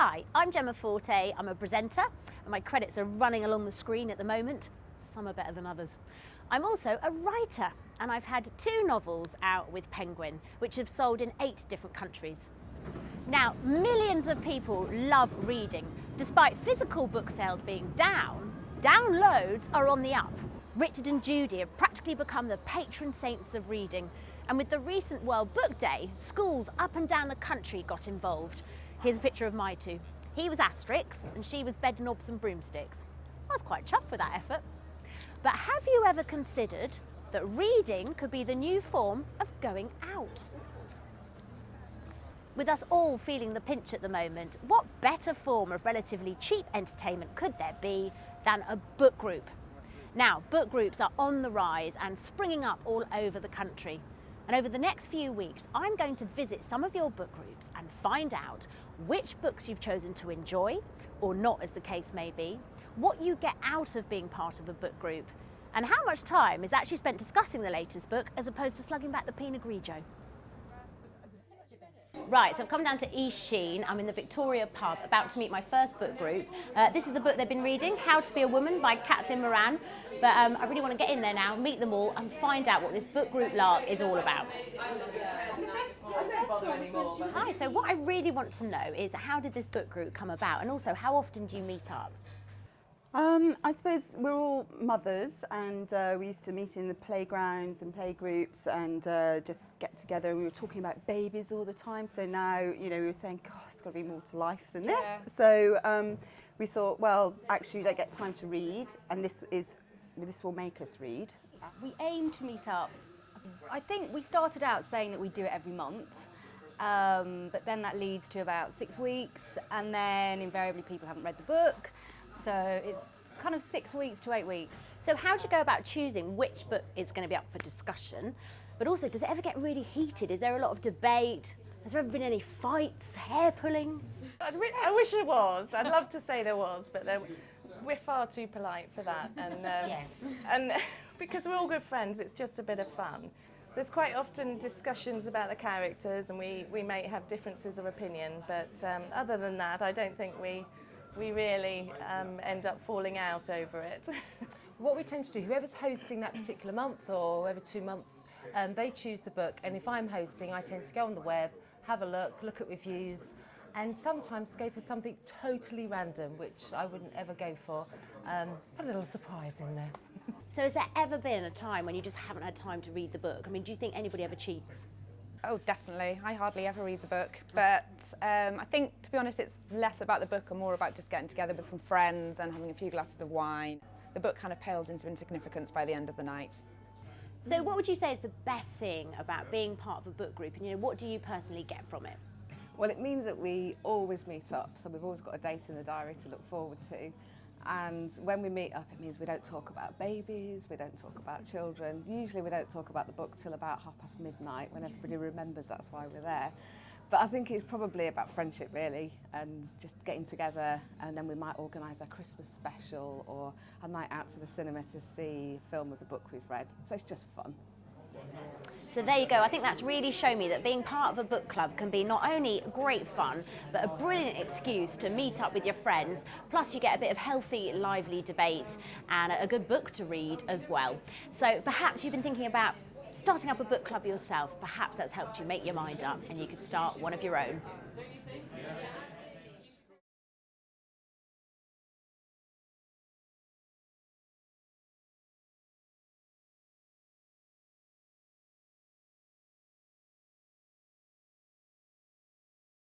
Hi, I'm Jemma Forte. I'm a presenter and my credits are running along the screen at the moment. Some are better than others. I'm also a writer and I've had 2 novels out with Penguin, which have sold in 8 different countries. Now, millions of people love reading. Despite physical book sales being down, downloads are on the up. Richard and Judy have practically become the patron saints of reading. And with the recent World Book Day, schools up and down the country got involved. Here's a picture of my 2. He was Asterix and she was Bedknobs and Broomsticks. I was quite chuffed with that effort. But have you ever considered that reading could be the new form of going out? With us all feeling the pinch at the moment, what better form of relatively cheap entertainment could there be than a book group? Now, book groups are on the rise and springing up all over the country. And over the next few weeks, I'm going to visit some of your book groups and find out which books you've chosen to enjoy, or not as the case may be, what you get out of being part of a book group, and how much time is actually spent discussing the latest book as opposed to slugging back the Pinot Grigio. Right, so I've come down to East Sheen. I'm in the Victoria pub, about to meet my first book group. This is the book they've been reading, How to Be a Woman by Kathleen Moran. But I really want to get in there now, meet them all and find out what this book group lark is all about. Hi, so what I really want to know is how did this book group come about, and also how often do you meet up? I suppose we're all mothers, and we used to meet in the playgrounds and playgroups and just get together. We were talking about babies all the time, so now, you know, we were saying, God, there's got to be more to life than this. So we thought, well, actually, we don't get time to read, and this will make us read. We aim to meet up. I think we started out saying that we do it every month, but then that leads to about 6 weeks, and then invariably people haven't read the book. So it's kind of 6 weeks to 8 weeks. So how do you go about choosing which book is going to be up for discussion? But also, does it ever get really heated? Is there a lot of debate? Has there ever been any fights, hair pulling? I wish there was. I'd love to say there was, but we're far too polite for that. And, Yes. And because we're all good friends, it's just a bit of fun. There's quite often discussions about the characters, and we may have differences of opinion, but other than that, I don't think we really end up falling out over it. What we tend to do, whoever's hosting that particular month or every 2 months, they choose the book, and if I'm hosting, I tend to go on the web, have a look at reviews, and sometimes go for something totally random, which I wouldn't ever go for. Put a little surprise in there. So has there ever been a time when you just haven't had time to read the book? I mean, do you think anybody ever cheats? Oh, definitely. I hardly ever read the book, but I think, to be honest, it's less about the book and more about just getting together with some friends and having a few glasses of wine. The book kind of pales into insignificance by the end of the night. So what would you say is the best thing about being part of a book group, and you know, what do you personally get from it? Well, it means that we always meet up, so we've always got a date in the diary to look forward to. And when we meet up, it means we don't talk about babies, we don't talk about children. Usually we don't talk about the book till about midnight, when everybody remembers that's why we're there. But I think it's probably about friendship, really, and just getting together, and then we might organise a Christmas special or a night out to the cinema to see a film of the book we've read. So it's just fun. So there you go. I think that's really shown me that being part of a book club can be not only great fun, but a brilliant excuse to meet up with your friends. Plus you get a bit of healthy, lively debate and a good book to read as well. So perhaps you've been thinking about starting up a book club yourself. Perhaps that's helped you make your mind up and you could start one of your own.